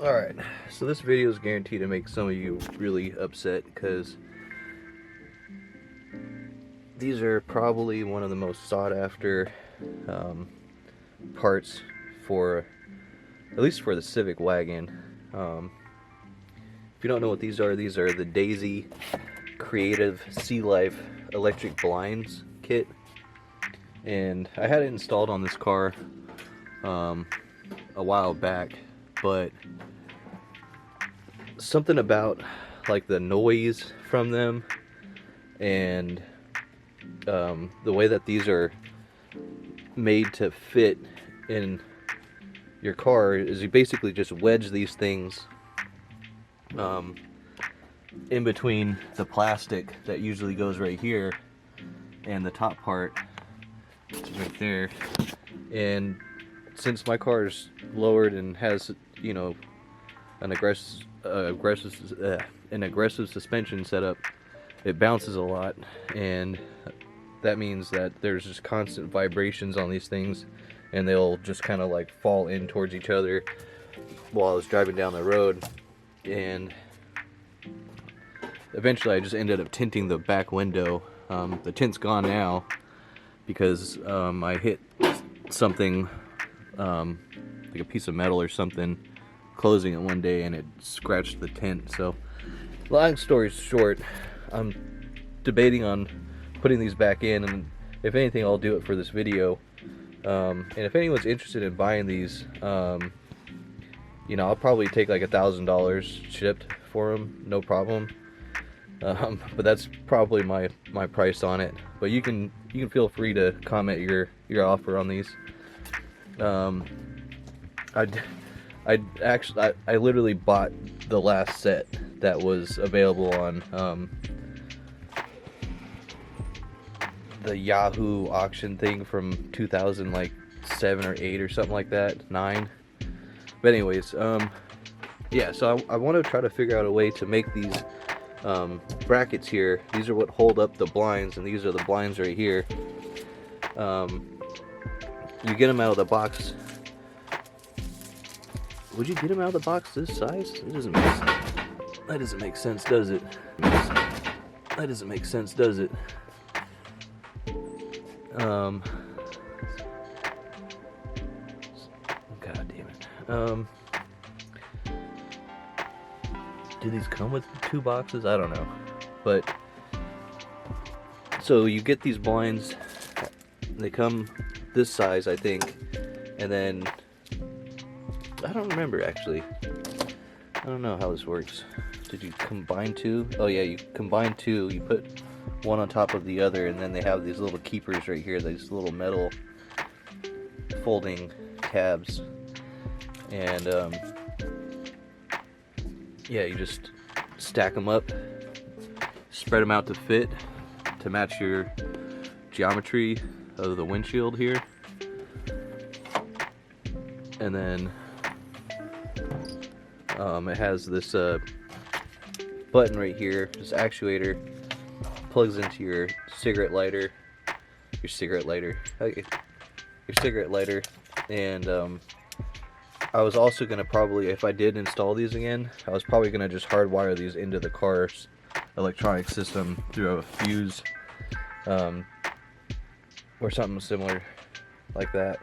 Alright, so this video is guaranteed to make some of you really upset because these are probably one of the most sought after parts for, at least for the Civic Wagon. If you don't know what these are the Daisy Creative Sea Life electric blinds kit. And I had it installed on this car a while back, but something about like the noise from them and the way that these are made to fit in your car is you basically just wedge these things in between the plastic that usually goes right here and the top part right there. And since my car is lowered and has, you know, an aggressive suspension setup, it bounces a lot, and that means that there's just constant vibrations on these things, and they'll just kind of like fall in towards each other while I was driving down the road. And eventually I just ended up tinting the back window. The tint's gone now because I hit something like a piece of metal or something closing it one day and it scratched the tint. So long story short, I'm debating on putting these back in, and if anything I'll do it for this video. And if anyone's interested in buying these, you know, I'll probably take like $1,000 shipped for them, no problem. But that's probably my price on it. But you can feel free to comment your offer on these. I literally bought the last set that was available on the Yahoo auction thing from 2007 or 8 or something like that, 9. But anyways, yeah, so I want to try to figure out a way to make these brackets here. These are what hold up the blinds, and these are the blinds right here. You get them out of the box. Would you get them out of the box this size? It doesn't make sense. That doesn't make sense, does it? That doesn't make sense, does it? God damn it. Do these come with 2 boxes? I don't know. But so you get these blinds. They come this size, I think, and then I don't remember actually. I don't know how this works. Did you combine 2? Oh yeah, you combine 2. You put one on top of the other, and then they have these little keepers right here, these little metal folding tabs. And yeah, you just stack them up, spread them out to fit, to match your geometry of the windshield here. And then it has this button right here, this actuator, plugs into your cigarette lighter, and I was also going to probably, if I did install these again, I was probably going to just hardwire these into the car's electronic system through a fuse, or something similar like that.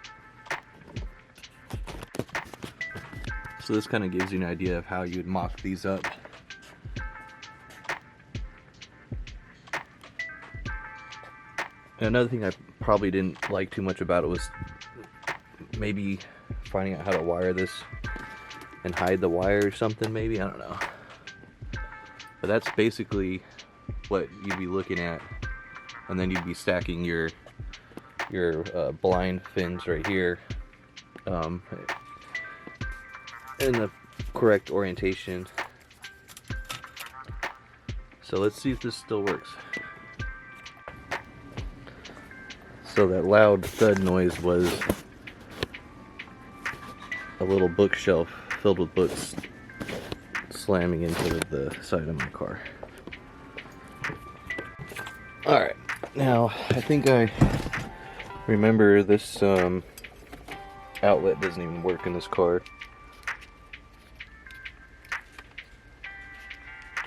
So this kind of gives you an idea of how you'd mock these up. And another thing I probably didn't like too much about it was maybe finding out how to wire this and hide the wire or something, maybe, I don't know. But that's basically what you'd be looking at, and then you'd be stacking your blind fins right here in the correct orientation. So let's see if this still works. So that loud thud noise was a little bookshelf filled with books slamming into the side of my car. Alright, now I think I remember this outlet doesn't even work in this car.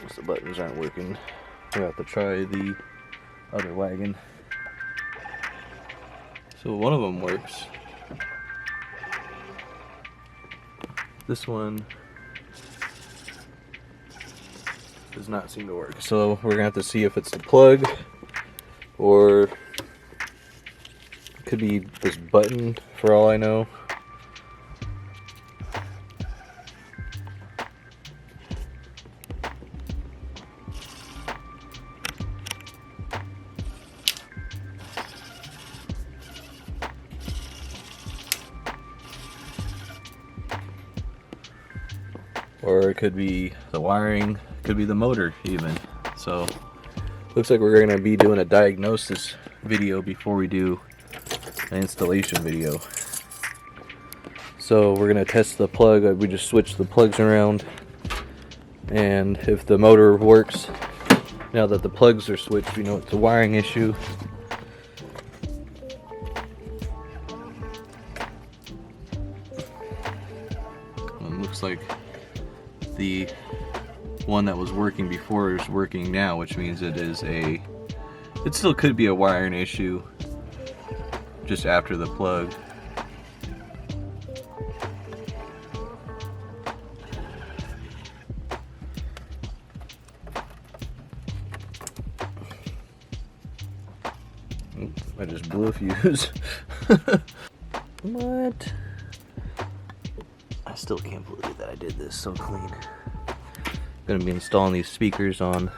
Since the buttons aren't working, we'll have to try the other wagon. So one of them works. This one does not seem to work. So we're gonna have to see if it's the plug or it could be this button for all I know. Or it could be the wiring, could be the motor even. So looks like we're gonna be doing a diagnosis video before we do an installation video. So we're gonna test the plug. We just switched the plugs around, and if the motor works, now that the plugs are switched, we know it's a wiring issue. Looks like the one that was working before is working now, which means it still could be a wiring issue just after the plug. I just blew a fuse. What? I still can't believe that I did this so clean. Gonna be installing these speakers on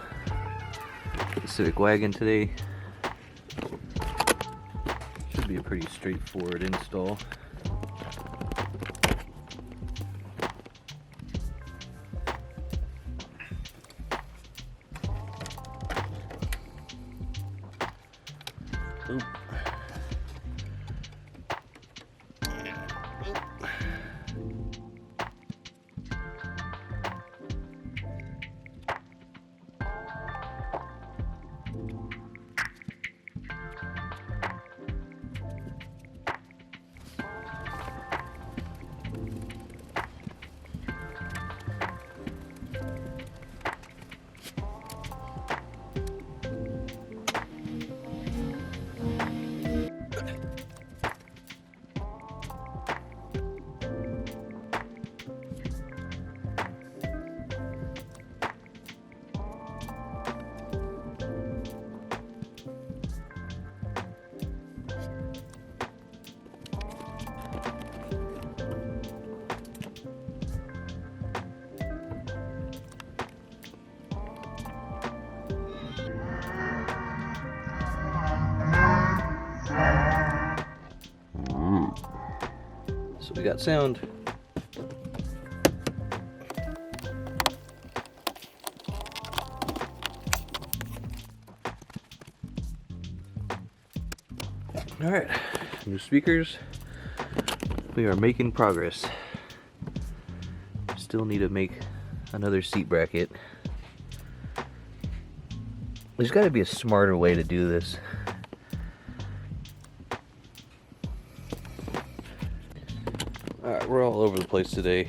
the Civic Wagon today. Should be a pretty straightforward install. Oop. So we got sound. All right, new speakers. We are making progress. Still need to make another seat bracket. There's got to be a smarter way to do this. Alright, we're all over the place today,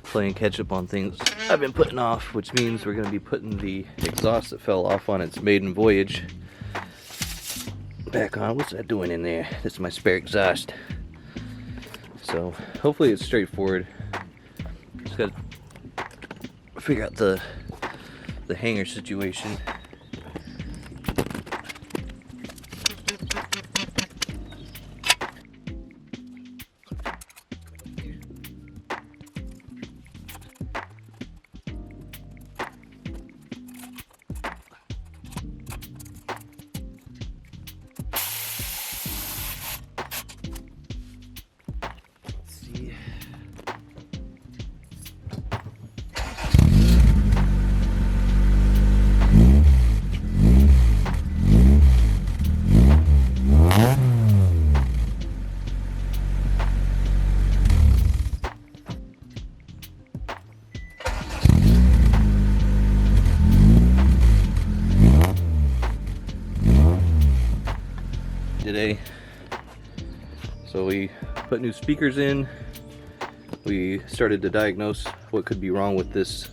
playing catch up on things I've been putting off, which means we're going to be putting the exhaust that fell off on its maiden voyage back on. What's that doing in there? This is my spare exhaust. So hopefully it's straightforward. Just got to figure out the hanger situation. Today, so we put new speakers in. We started to diagnose what could be wrong with this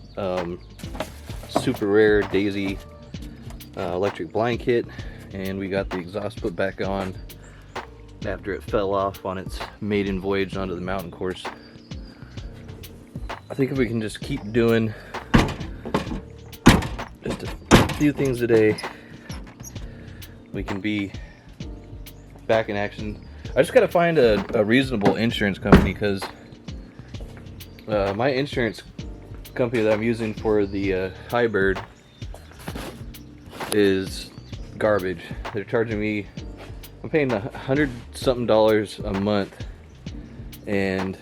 super rare Daisy electric blind kit, and we got the exhaust put back on after it fell off on its maiden voyage onto the mountain course. I think if we can just keep doing just a few things a day, we can be back in action. I just gotta find a reasonable insurance company, because my insurance company that I'm using for the Hybrid is garbage. They're charging me, I'm paying $100 something a month, and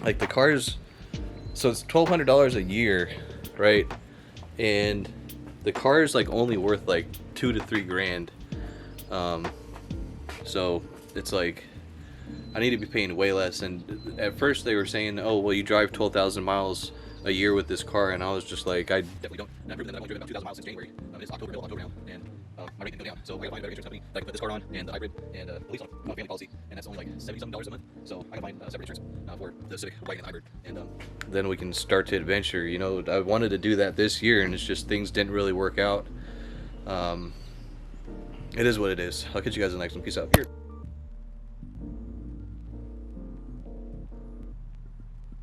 like the car's, so it's $1,200 a year, right? And the car is like only worth like $2 to $3 grand. So it's like I need to be paying way less. And at first they were saying, oh well, you drive 12,000 miles a year with this car, and I was just like, I definitely don't. And I've driven about 2,000 miles since January. It's October now, and my rate can go down. So I gotta find a better insurance company that I can put this car on, and the Hybrid, and at least on a family policy, and that's only like $70 something a month. So I gotta find separate insurance for the Civic Wagon and the Hybrid, and then we can start to adventure. You know, I wanted to do that this year, and it's just things didn't really work out. It is what it is. I'll catch you guys in the next one. Peace out. Here.